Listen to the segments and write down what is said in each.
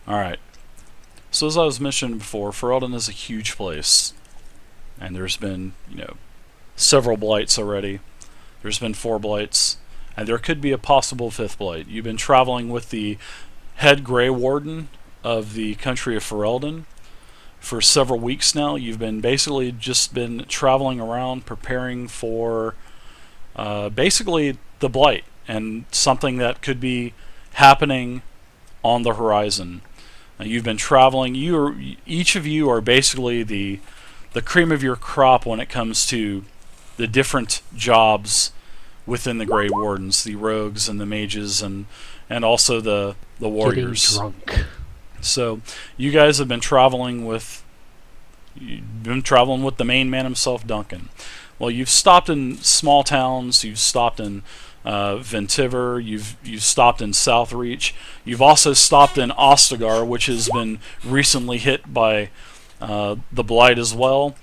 Alright. So as I was mentioning before, Ferelden is a huge place. And there's been, several blights already. There's been 4 blights. And there could be a possible 5th blight. You've been traveling with the head Grey Warden of the country of Ferelden for several weeks now. You've been basically just been traveling around preparing for basically the blight and something that could be happening on the horizon. You've been traveling. Each of you are basically the cream of your crop when it comes to the different jobs within the Grey Wardens, the rogues and the mages and also the warriors. Getting drunk. So you guys have been traveling with the main man himself, Duncan. Well, you've stopped in small towns. You've stopped in Ventiver. You've stopped in Southreach. You've also stopped in Ostagar, which has been recently hit by the blight as well.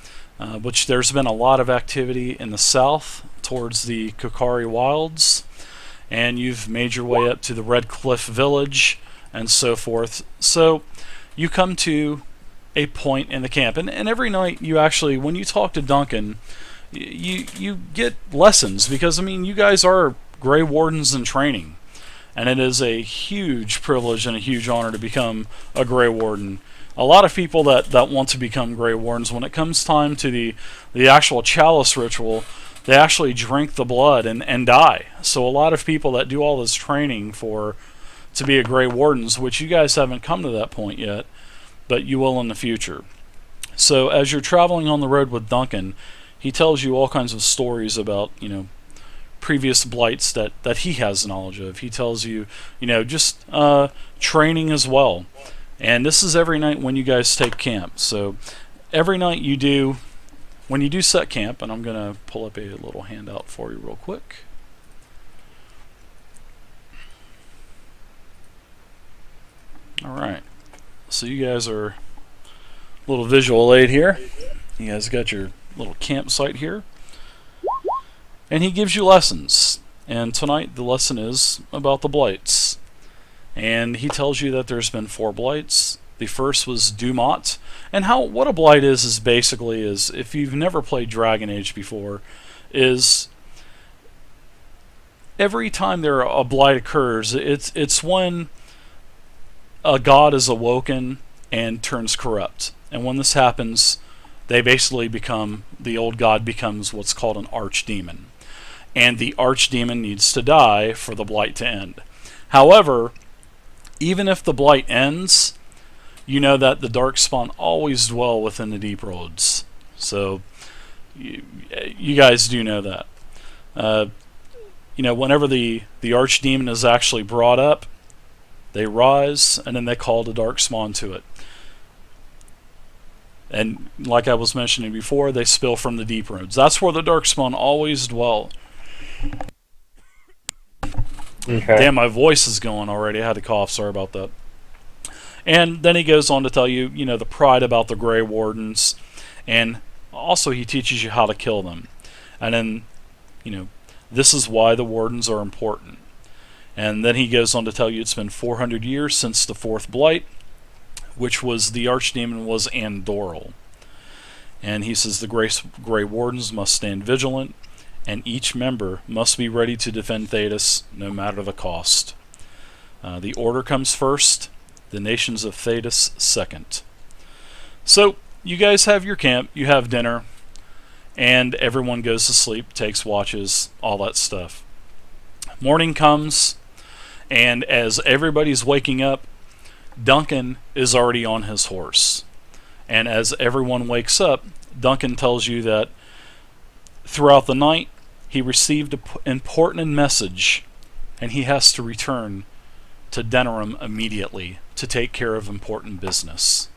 Which there's been a lot of activity in the south towards the Kokari Wilds, and you've made your way up to the Red Cliff Village and so forth. So you come to a point in the camp, and every night you actually, when you talk to Duncan, you get lessons, because you guys are Grey Wardens in training, and it is a huge privilege and a huge honor to become a Grey Warden. A lot of people that want to become Grey Wardens, when it comes time to the actual chalice ritual, they actually drink the blood and die. So a lot of people that do all this training to be a Grey Wardens, which you guys haven't come to that point yet, but you will in the future. So as you're traveling on the road with Duncan, he tells you all kinds of stories about, previous blights that he has knowledge of. He tells you, just training as well. And this is every night when you guys take camp. So every night when you do set camp, and I'm going to pull up a little handout for you real quick. Alright, so you guys are a little visual aid here. You guys got your little campsite here. And he gives you lessons. And tonight the lesson is about the blights. And he tells you that there's been 4 blights. The first was Dumont. And what a blight is basically, if you've never played Dragon Age before, is every time a blight occurs, it's when a god is awoken and turns corrupt. And when this happens, they basically the old god becomes what's called an archdemon. And the archdemon needs to die for the blight to end. However, even if the blight ends, you know that the darkspawn always dwell within the deep roads. So you guys do know that. Whenever the archdemon is actually brought up, they rise and then they call the darkspawn to it. And like I was mentioning before, they spill from the deep roads. That's where the darkspawn always dwell. Okay. Damn, my voice is going already. I had to cough. Sorry about that. And then he goes on to tell you, the pride about the Grey Wardens. And also he teaches you how to kill them. And then, this is why the Wardens are important. And then he goes on to tell you it's been 400 years since the 4th Blight, which was the Archdemon was Andoril. And he says the Grey Wardens must stand vigilant, and each member must be ready to defend Thedas no matter the cost. The Order comes first, the nations of Thedas second. So, you guys have your camp, you have dinner, and everyone goes to sleep, takes watches, all that stuff. Morning comes, and as everybody's waking up, Duncan is already on his horse. And as everyone wakes up, Duncan tells you that throughout the night, he received an important message, and he has to return to Denerim immediately to take care of important business.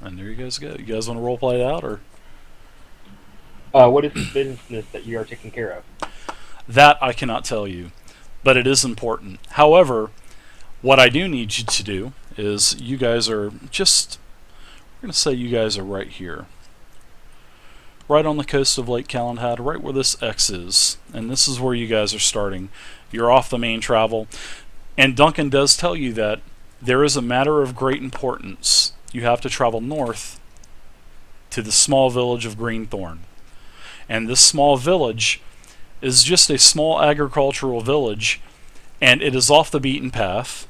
And there you guys go. You guys want to roleplay it out, or? What is the business that you are taking care of? That I cannot tell you, but it is important. However, what I do need you to do is you guys are just, we're going to say you guys are right here. Right on the coast of Lake Calenhad, right where this X is. And this is where you guys are starting. You're off the main travel. And Duncan does tell you that there is a matter of great importance. You have to travel north to the small village of Greenthorn. And this small village is just a small agricultural village, and it is off the beaten path.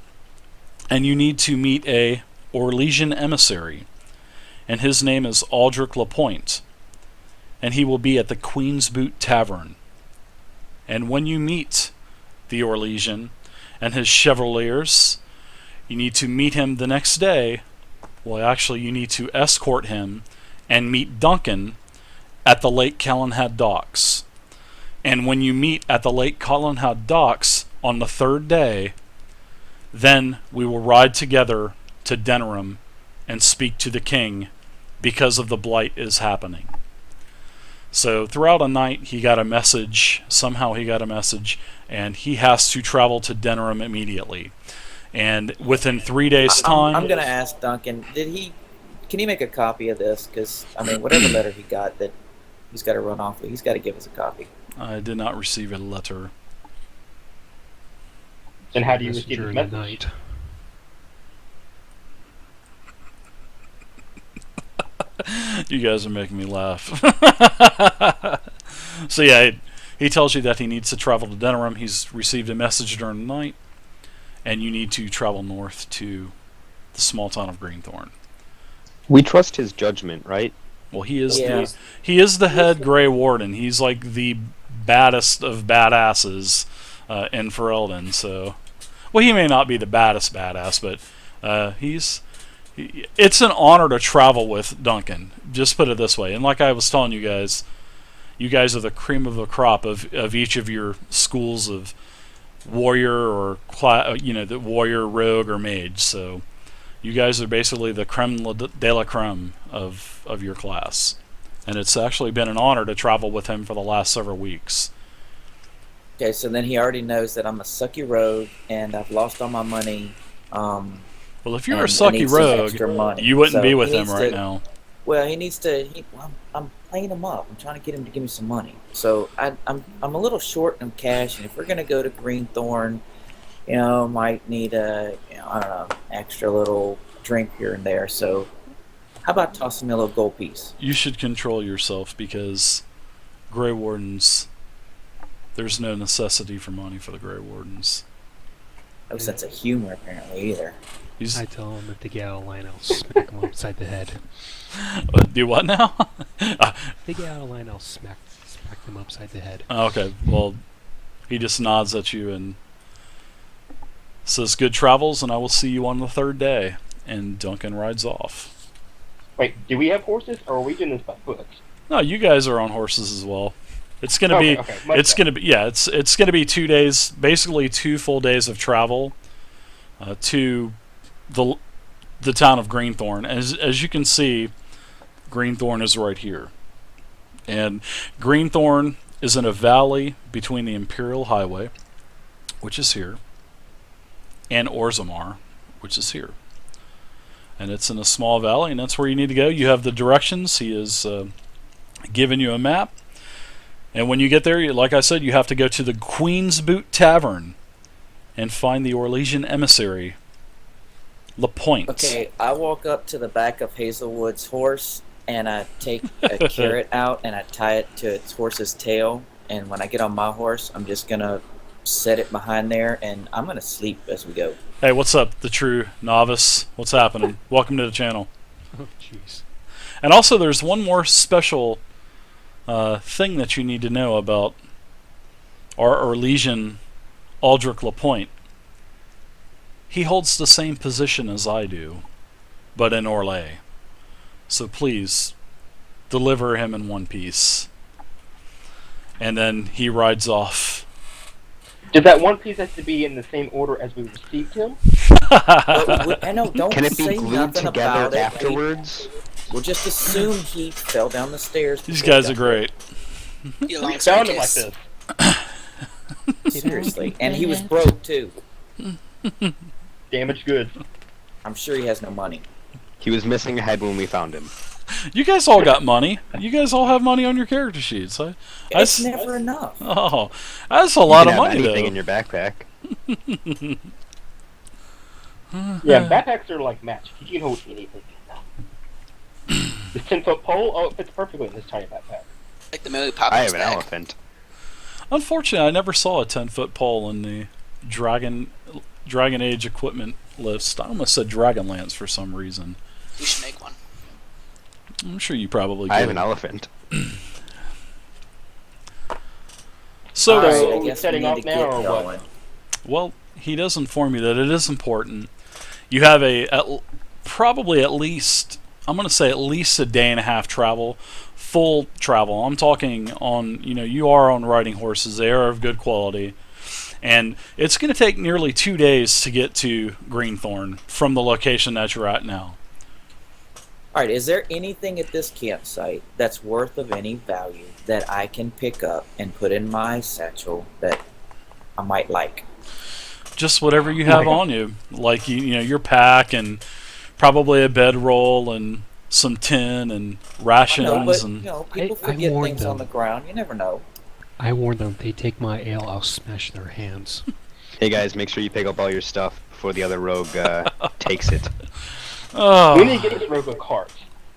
And you need to meet a Orlesian emissary, and his name is Aldrich Lapointe, and he will be at the Queen's Boot Tavern. And when you meet the Orlesian and his chevaliers, you need to meet him the next day. Well, actually, you need to escort him and meet Duncan at the Lake Callanhead docks. And when you meet at the Lake Callanhead docks on the third day, then we will ride together to Denerim and speak to the king, because of the blight is happening. So throughout a night, he got a message. Somehow he got a message, and he has to travel to Denerim immediately. And within 3 days' time, I'm going to ask Duncan, can he make a copy of this? Because, I mean, whatever letter he got that he's got to run off with, he's got to give us a copy. I did not receive a letter. And how do you receive the message? You guys are making me laugh. So yeah, he tells you that he needs to travel to Denerim. He's received a message during the night, and you need to travel north to the small town of Greenthorn. We trust his judgment, right? Well, he is the head Grey Warden. He's like the baddest of badasses in Ferelden. So, well, he may not be the baddest badass, but it's an honor to travel with Duncan. Just put it this way. And like I was telling you guys are the cream of the crop of each of your schools of warrior or the warrior, rogue, or mage. So you guys are basically the creme de la creme of your class. And it's actually been an honor to travel with him for the last several weeks. Okay, so then he already knows that I'm a sucky rogue and I've lost all my money. Well, if you're a sucky rogue, you wouldn't be with him right now. Well, he needs to. I'm playing him up. I'm trying to get him to give me some money. So I'm a little short in cash, and if we're gonna go to Greenthorn, might need I don't know, extra little drink here and there. So how about tossing me a little gold piece? You should control yourself, because Grey Wardens, there's no necessity for money for the Grey Wardens. No sense of humor apparently either. I tell him if they get out of line, I'll smack him upside the head. Do what now? If they get out of line, I'll smack them upside the head. Okay, well, he just nods at you and says, "Good travels, and I will see you on the third day." And Duncan rides off. Wait, do we have horses, or are we doing this by foot? No, you guys are on horses as well. It's gonna be. It's gonna be 2 days, basically 2 full days of travel to the town of Greenthorn. As you can see, Greenthorn is right here, and Greenthorn is in a valley between the Imperial Highway, which is here, and Orzammar, which is here. And it's in a small valley, and that's where you need to go. You have the directions. He has given you a map. And when you get there, like I said, you have to go to the Queen's Boot Tavern and find the Orlesian emissary, Lapointe. Okay, I walk up to the back of Hazelwood's horse, and I take a carrot out, and I tie it to its horse's tail. And when I get on my horse, I'm just going to set it behind there, and I'm going to sleep as we go. Hey, what's up, the true novice? What's happening? Welcome to the channel. Oh, jeez. And also, there's one more special thing that you need to know about our Orlesian Aldrich Lapointe. He holds the same position as I do, but in Orlais. So please, deliver him in one piece. And then he rides off. Does that one piece have to be in the same order as we received him? I know, don't Can it be say glued nothing together about it. afterwards? We'll just assume he fell down the stairs. These guys are great. We found him like this. Seriously. And he was broke, too. Damaged goods. I'm sure he has no money. He was missing a head when we found him. You guys all got money. You guys all have money on your character sheets. It's never enough. Oh, that's a lot of money, anything though. in your backpack. Yeah, backpacks are like magic. You can hold anything. This 10-foot pole, oh, it fits perfectly in this tiny backpack. Like the Mary Poppins I have an bag. elephant. Unfortunately, I never saw a 10-foot pole in the Dragon Age equipment list. I almost said Dragonlance for some reason. We should make one. I'm sure you probably could. I have an elephant. So, All right, I So, guess we setting need off to now, get or what? going. well, he does inform you that it is important. You have probably at least, I'm going to say at least a day and a half travel, full travel. I'm talking on, you are on riding horses. They are of good quality. And it's going to take nearly 2 days to get to Greenthorn from the location that you're at now. All right, is there anything at this campsite that's worth of any value that I can pick up and put in my satchel that I might like? Just whatever you have on you, like your pack and probably a bedroll and some tin and rations. No, but and people I forget warned things on the them. ground. You never know. I warned them, if they take my ale, I'll smash their hands. Hey guys, make sure you pick up all your stuff before the other rogue takes it. We need to get this rogue a cart.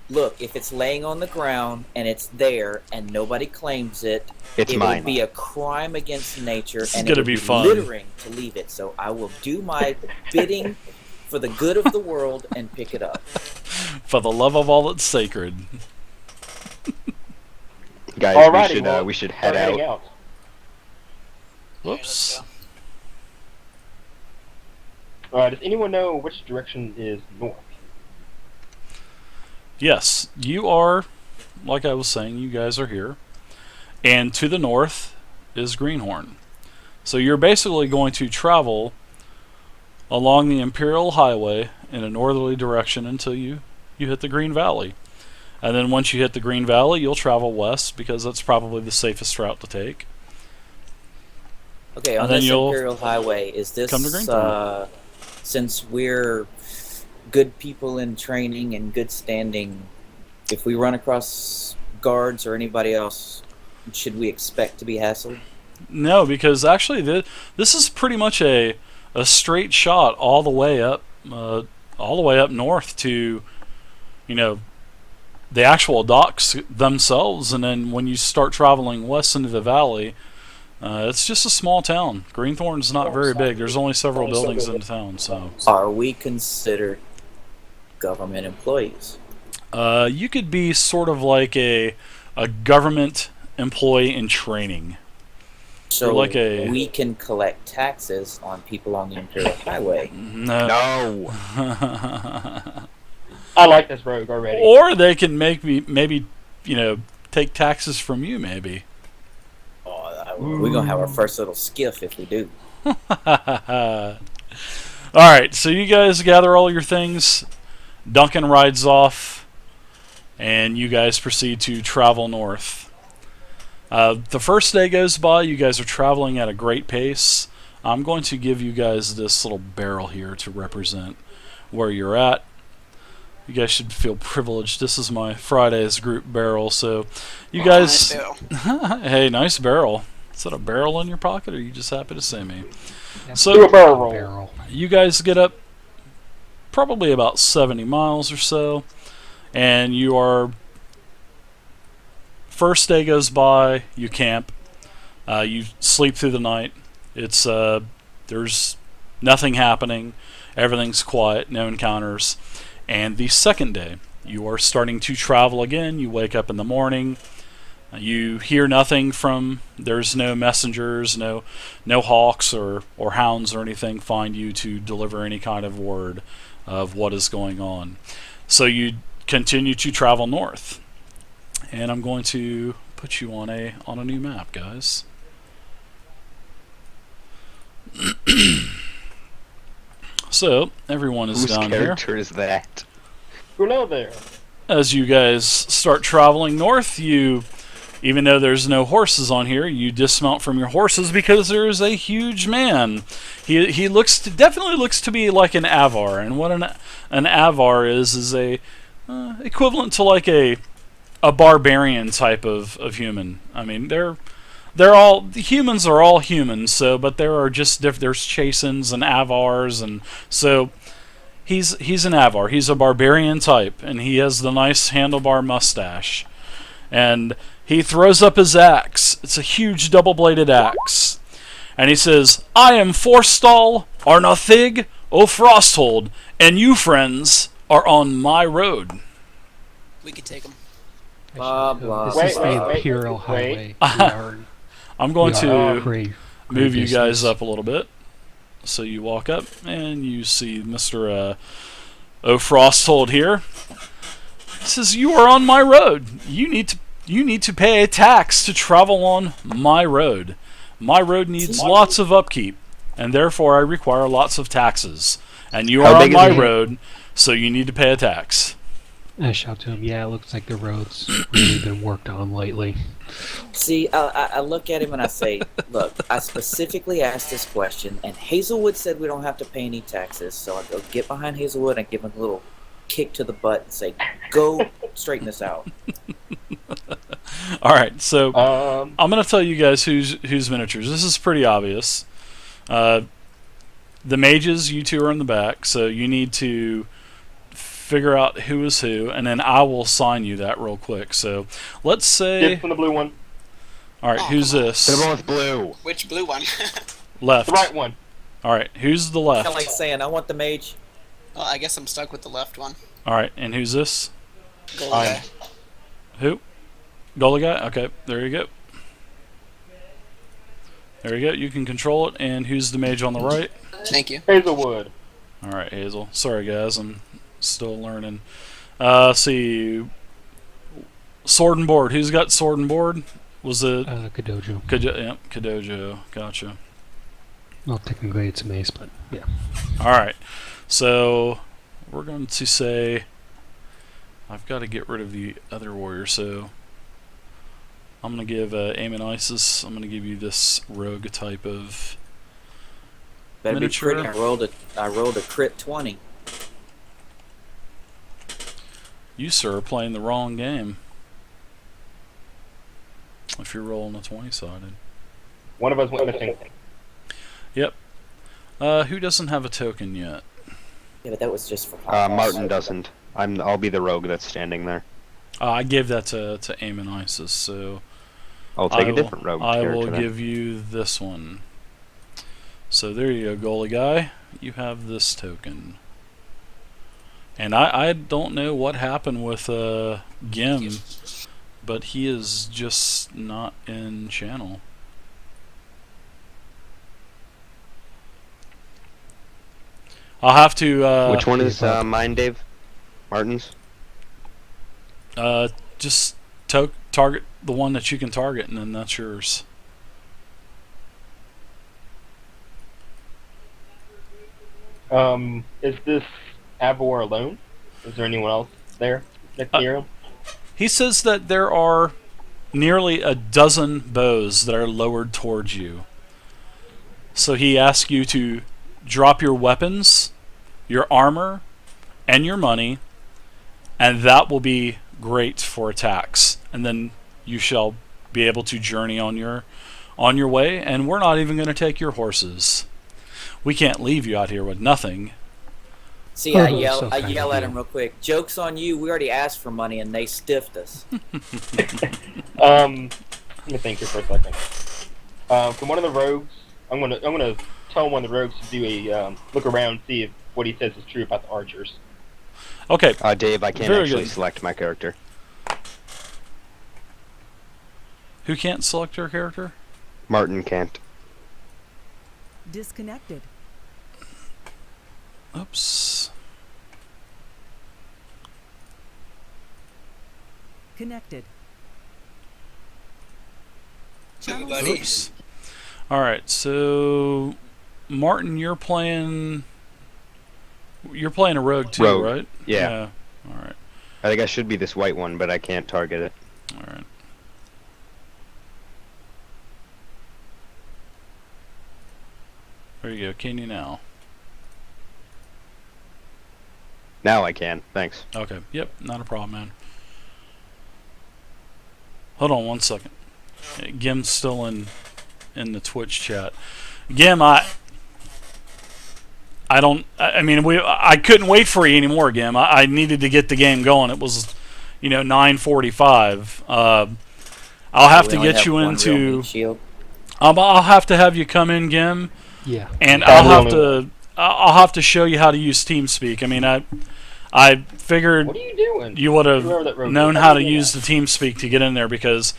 Look, if it's laying on the ground and it's there and nobody claims it, It's it mine. would be a crime against nature, This is and gonna it would be be fun. littering to leave it. So I will do my bidding for the good of the world and pick it up. for the love of all that's sacred. Guys, Alrighty, well, we should start head heading out. out. Whoops. Alright, does anyone know which direction is north? Yes, you are, like I was saying, you guys are here. And to the north is Greenhorn. So you're basically going to travel along the Imperial Highway in a northerly direction until you hit the Green Valley. And then once you hit the Green Valley, you'll travel west because that's probably the safest route to take. Okay, And on then this you'll Imperial Highway, is this come to Greenthorn. Since we're good people in training and good standing, if we run across guards or anybody else, should we expect to be hassled? No, because actually this is pretty much a straight shot all the way up north to, the actual docks themselves, and then when you start traveling west into the valley, it's just a small town. Greenthorn's not very big. There's only several buildings in the town, so Are we considered government employees? you could be sort of like a government employee in training. So You're like a- we can collect taxes on people on the Imperial Highway. No. No! I like this rogue already. Or they can maybe take taxes from you, maybe. We're going to have our first little skiff if we do. Alright, so you guys gather all your things. Duncan rides off, and you guys proceed to travel north. The first day goes by, you guys are traveling at a great pace. I'm going to give you guys this little barrel here to represent where you're at. You guys should feel privileged. This is my Friday's group barrel, so you guys... Nice barrel. Hey, nice barrel. Is that a barrel in your pocket, or are you just happy to see me? Do a So, barrel roll. Barrel. you guys get up probably about 70 miles or so, and you are... First day goes by, you camp, you sleep through the night. It's there's nothing happening, everything's quiet, no encounters. And the second day, you are starting to travel again. You wake up in the morning, you hear nothing from. There's no messengers, no hawks or hounds or anything find you to deliver any kind of word of what is going on. So you continue to travel north. And I'm going to put you on a new map, guys. So everyone is Whose down here. character is that? Hello there. As you guys start traveling north, even though there's no horses on here, you dismount from your horses because there is a huge man. He definitely looks to be like an Avar, and what an Avar is a equivalent to like a barbarian type of human. I mean, the humans are all humans, but there are just there's Chasins and Avars, and so He's an Avar. He's a barbarian type, and he has the nice handlebar mustache. And he throws up his axe. It's a huge double-bladed axe. And he says, "I am Forstall Arnathig o Frosthold, and you, friends, are on my road." We could take him. Blah, blah, This Wait, is wait, the wait, Imperial wait. Highway. We are- I'm going we to are gray move you guys business. up a little bit. So you walk up, and you see Mr. O Frosthold here. He says, "You are on my road. You need to pay a tax to travel on my road. My road needs lots of upkeep, and therefore I require lots of taxes. And you How are on big is my it? road, so you need to pay a tax." I shout to him, "Yeah, it looks like the road's really been worked on lately." See, I look at him and I say, look, I specifically asked this question, and Hazelwood said we don't have to pay any taxes. So I go get behind Hazelwood and give him a little kick to the butt and say, go straighten this out. All right, so Um, I'm going to tell you guys who's miniatures. This is pretty obvious. The mages, you two are in the back, so you need to figure out who is who, and then I will sign you that real quick. So let's say, Dibs on the blue one. all right, who's this? The one with blue. Which blue one? Left. The right one. All right, who's the Kind of left? like saying, I want the mage. Well, I guess I'm stuck with the left one. All right, and who's this? Goal I guy. am. Who? Goalieguy? Okay, there you go. There you go. You can control it. And who's the mage on the right? Thank you. Hazelwood. All right, Hazel. Sorry, guys. I'm still learning. See. Sword and board. Who's got sword and board? Was it Kodojo. Yep, Kodojo. Gotcha. Well, technically it's a mace, but yeah. All right. So we're going to say I've got to get rid of the other warrior. So I'm going to give AmenIsis. I'm going to give you this rogue type of Better be miniature. pretty. I rolled a crit 20. You, sir, are playing the wrong game. If you're rolling a 20-sided. One of us went missing. Yep. Who doesn't have a token yet? Yeah, but that was just for Martin doesn't. I'll be the rogue that's standing there. I gave that to AmenIsis, so I'll take I a different rogue I character will then. give you this one. So there you go, goalie guy. You have this token. And I don't know what happened with Gim, but he is just not in channel. I'll have to Which one is mine, Dave? Martin's? just target the one that you can target, and then that's yours. Is this Avor alone? Is there anyone else there next to him? He says that there are nearly a dozen bows that are lowered towards you. So he asks you to drop your weapons, your armor, and your money, and that will be great for attacks. And then you shall be able to journey on your way, and we're not even going to take your horses. We can't leave you out here with nothing. See, I So yell kind of at you. him real quick. Joke's on you. We already asked for money and they stiffed us. Let me think here for a second. From one of the rogues, I'm gonna tell one of the rogues to do a look around, see if what he says is true about the archers. Okay, Dave, I can't Very actually good. select my character. who can't select your character? Martin can't. Disconnected. Oops. Connected. Everybody. Oops. Alright, so Martin, you're playing a rogue too, Rogue, right? yeah. Alright. I think I should be this white one, but I can't target it. Alright. There you go. Can you now? Now I can. Thanks. Okay. Yep. Not a problem, man. Hold on one second. Gim's still in the Twitch chat. Gim, I I mean, I couldn't wait for you anymore, Gim. I needed to get the game going. It was, 9:45. I'll have to get you into. I'll have to have you come in, Gim, Yeah. and I'll have to show you how to use TeamSpeak. I mean, I figured What are you doing? you would have Whoever that rogue known is, how to you use that? the TeamSpeak to get in there because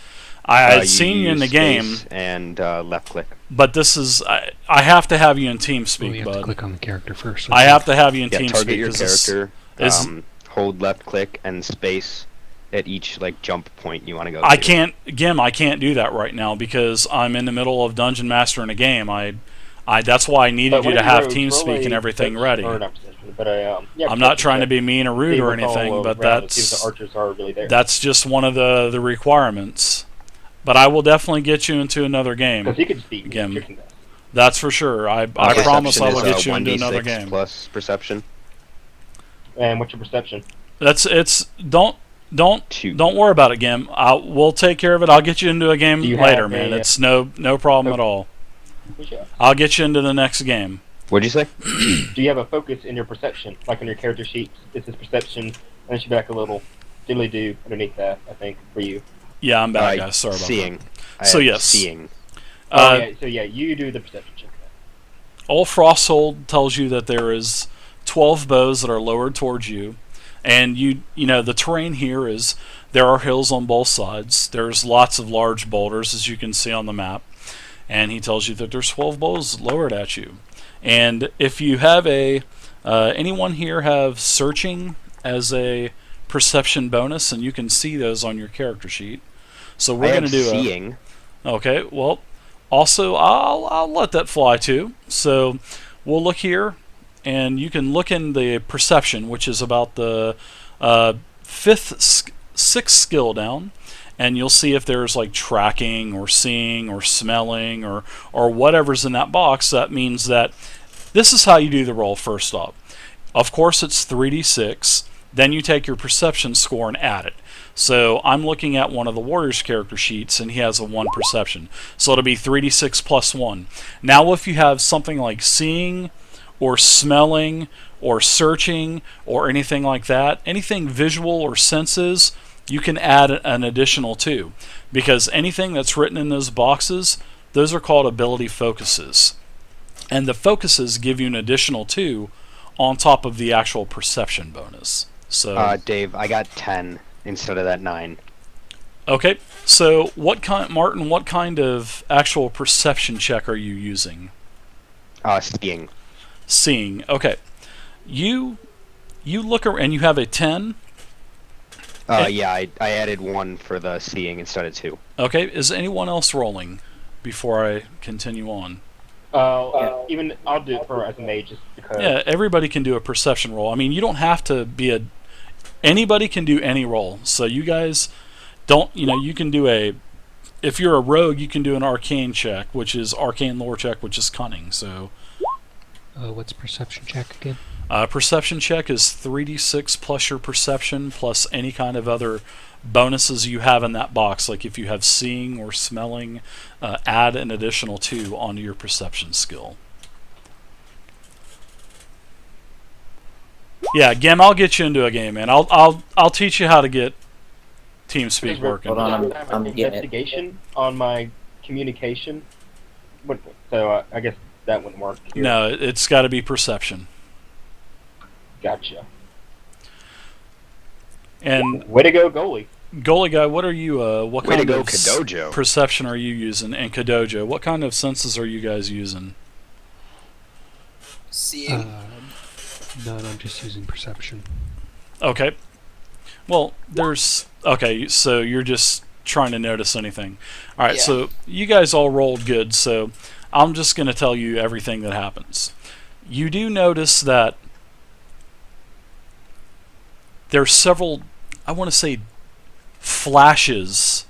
I had seen you in the use game, space and left click. but this is I have to have you in Well, you TeamSpeak, have to bud. click on the character first. I have to have you in Yeah, TeamSpeak. target your 'cause this- character. Hold left click and space at each jump point you want to go. I to. can't, Gim. I can't do that right now because I'm in the middle of Dungeon Master in a game. That's why I needed But you one to of the have rogues, TeamSpeak roll and a everything perception- ready. or not perception, but yeah, I'm not perception trying to check. be mean or rude See or what's all anything, but around and see if that's the archers are really there. that's just one of the requirements. But I will definitely get you into another game. Because he could speak. Again. Chicken that. That's for sure. I Perception promise I will is, get you into 1d6 another game. plus perception. And what's your perception? Don't Two. worry about it, Gim. We'll take care of it. I'll get you into a game Do you later, have man. a, It's no problem no- at all. What's your- I'll get you into the next game. What'd you say? Do you have a focus in your perception, like on your character sheet? This is perception, and there should be like a little diddly do underneath that. I think for you. Yeah, I'm bad, guys. Sorry about Seeing. I So have yes. Seeing. So yeah, you do the perception check. Old Frosthold tells you that there is 12 bows that are lowered towards you, and the terrain here is there are hills on both sides. There's lots of large boulders, as you can see on the map, and he tells you that there's 12 bows lowered at you. And if you have anyone here have searching as a perception bonus, and you can see those on your character sheet. So we're going to do seeing. Okay, well, also I'll let that fly too. So we'll look here, and you can look in the perception, which is about the sixth skill down, and you'll see if there's tracking or seeing or smelling or whatever's in that box. That means that this is how you do the roll first off. Of course, it's 3d6. Then you take your perception score and add it. So I'm looking at one of the warrior's character sheets, and he has a 1 perception. So it'll be 3d6 plus 1. Now if you have something like seeing or smelling or searching or anything like that, anything visual or senses, you can add an additional 2. Because anything that's written in those boxes, those are called ability focuses. And the focuses give you an additional 2 on top of the actual perception bonus. So Dave, I got 10 instead of that 9. okay, so Martin, what kind of actual perception check are you using? Seeing. Seeing. Okay. You look around and you have a 10. Yeah, I added 1 for the seeing instead of 2. Okay, is anyone else rolling before I continue on? Even I'll do it for as a mage just because. Yeah, everybody can do a perception roll. I mean, you don't have to be anybody can do any roll. So you guys don't, you can do if you're a rogue, you can do an arcane check, which is arcane lore check, which is cunning. So What's perception check again? Perception check is 3d6 plus your perception plus any kind of other bonuses you have in that box. Like if you have seeing or smelling, add an additional 2 onto your perception skill. Yeah, Gem, I'll get you into a game, man. I'll teach you how to get TeamSpeak working. Hold on, I have I'm an getting it. investigation on my communication. So I guess that wouldn't work. Here. No, it's got to be perception. Gotcha. And Way to go, goalie. Goalie guy, what are you? What Way to kind go, of Kodojo. perception are you using? And Kodojo, what kind of senses are you guys using? Seeing. None, I'm just using perception. Okay. Well, okay, so you're just trying to notice anything. All right, Yeah. so you guys all rolled good, so I'm just going to tell you everything that happens. You do notice that there's several, I want to say, flashes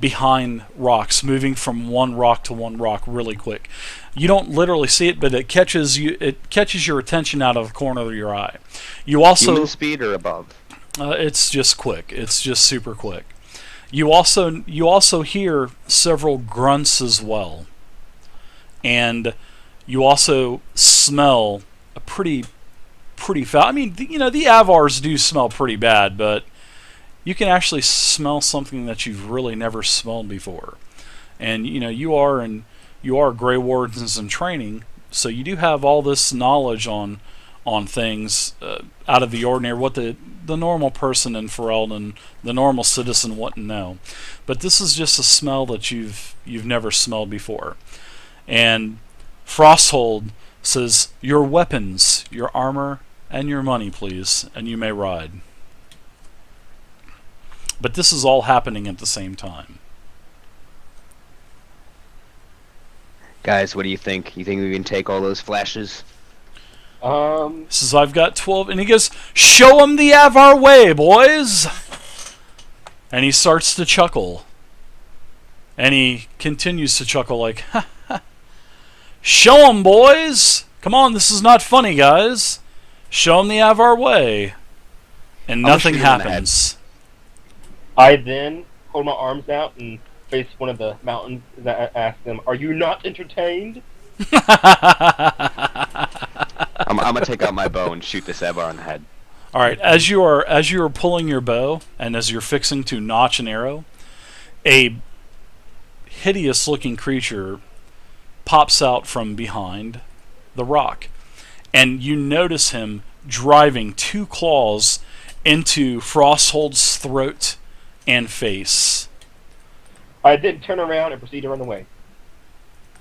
behind rocks, moving from one rock to one rock really quick. You don't literally see it, but it catches your attention out of the corner of your eye. You also Human speed or above? it's just quick. It's just super quick. You also hear several grunts as well, and you also smell a pretty foul. I mean, the Avars do smell pretty bad, but you can actually smell something that you've really never smelled before. And you are Grey Wardens in training, so you do have all this knowledge on things out of the ordinary, what the normal person in Ferelden, the normal citizen wouldn't know. But this is just a smell that you've never smelled before. And Frosthold says, "Your weapons, your armor, and your money, please, and you may ride." But this is all happening at the same time. Guys, what do you think? You think we can take all those flashes? He says, "I've got 12, and he goes, "Show them the Avar way, boys!" And he starts to chuckle. And he continues to chuckle like, "Ha ha. Show them, boys! Come on, this is not funny, guys. Show them the Avar way." And I'm gonna nothing shoot him in the head. happens. I then hold my arms out and face one of the mountains and I ask them, "Are you not entertained?" I'm gonna take out my bow and shoot this Evar on the head. All right, as you are pulling your bow and as you're fixing to notch an arrow, a hideous-looking creature pops out from behind the rock, and you notice him driving 2 claws into Frosthold's throat and face. I then turn around and proceed to run away.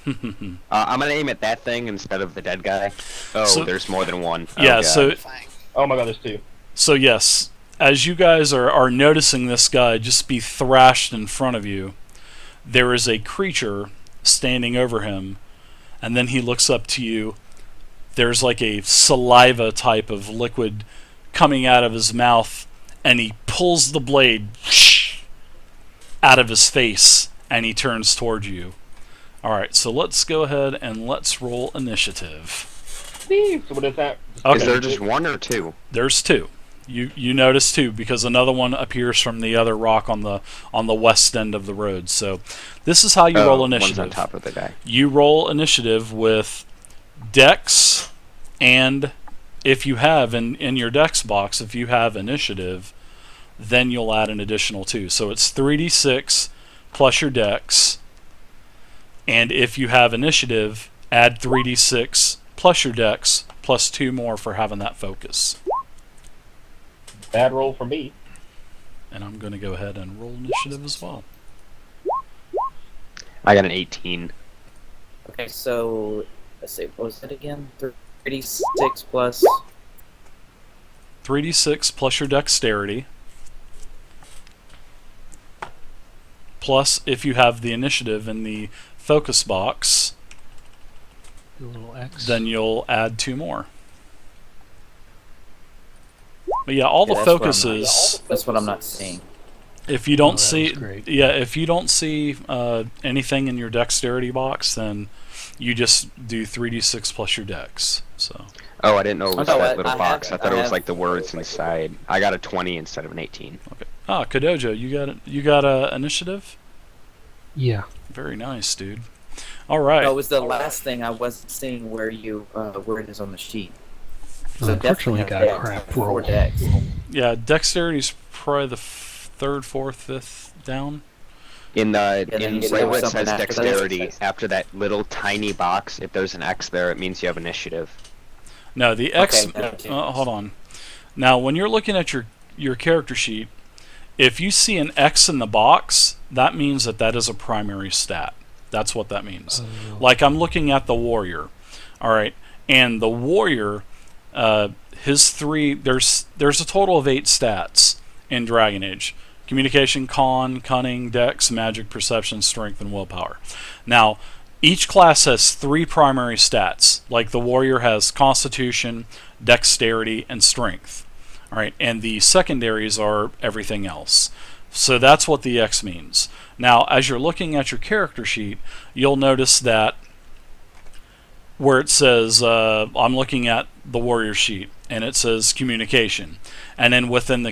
I'm gonna aim at that thing instead of the dead guy. Oh, So- there's more than one. Oh, Yeah, God. so Fine. Oh my god, there's 2. So yes, as you guys are noticing this guy just be thrashed in front of you, there is a creature standing over him, and then he looks up to you. There's like a saliva type of liquid coming out of his mouth, and he pulls the blade out of his face, and he turns towards you. Alright, so let's go ahead and let's roll initiative. So what is that? Okay. Is there just 1 or 2? There's 2. You notice 2 because another one appears from the other rock on the west end of the road. So this is how you roll initiative. One's on top of the guy. You roll initiative with Dex, and if you have in your Dex box, if you have initiative, then you'll add an additional 2. So it's 3d6 plus your Dex, and if you have initiative, add 3d6 plus your Dex plus 2 more for having that focus. Bad roll for me. And I'm going to go ahead and roll initiative as well. I got an 18. Okay, so let's see, what was it again? 36 plus. 3d6 plus your dexterity. Plus, if you have the initiative in the focus box, The little X. then you'll add 2 more. But yeah, all Yeah, the that's what I'm focuses. That's what I'm not seeing. If you don't that see, was great. if you don't see anything in your dexterity box, then you just do 3d6 plus your dex. So Oh, I didn't know it was Oh, no, that I little have box. it. I thought I it was have- like the words inside. I got a 20 instead of an 18. Kodojo, you got a initiative? Yeah. Very nice, dude. All right. No, it was the last thing I wasn't seeing where it is on the sheet. Unfortunately, definitely got a have crap Dex, 4 roll. Dex. Yeah, dexterity's probably the 3rd, 4th, 5th down. In the Yeah, then in you where say it something says after that. dexterity, after that little tiny box, if there's an X there, it means you have initiative. No, the X. Okay, that changes. Hold on. Now, when you're looking at your character sheet, if you see an X in the box, that means that is a primary stat. That's what that means. Like I'm looking at the warrior, all right, and the warrior, his 3. There's a total of 8 stats in Dragon Age: communication, con, cunning, dex, magic, perception, strength, and willpower. Now, each class has 3 primary stats. Like the warrior has constitution, dexterity, and strength. All right, and the secondaries are everything else. So that's what the X means. Now, as you're looking at your character sheet, you'll notice that where it says, I'm looking at the warrior sheet, and it says communication. And then within the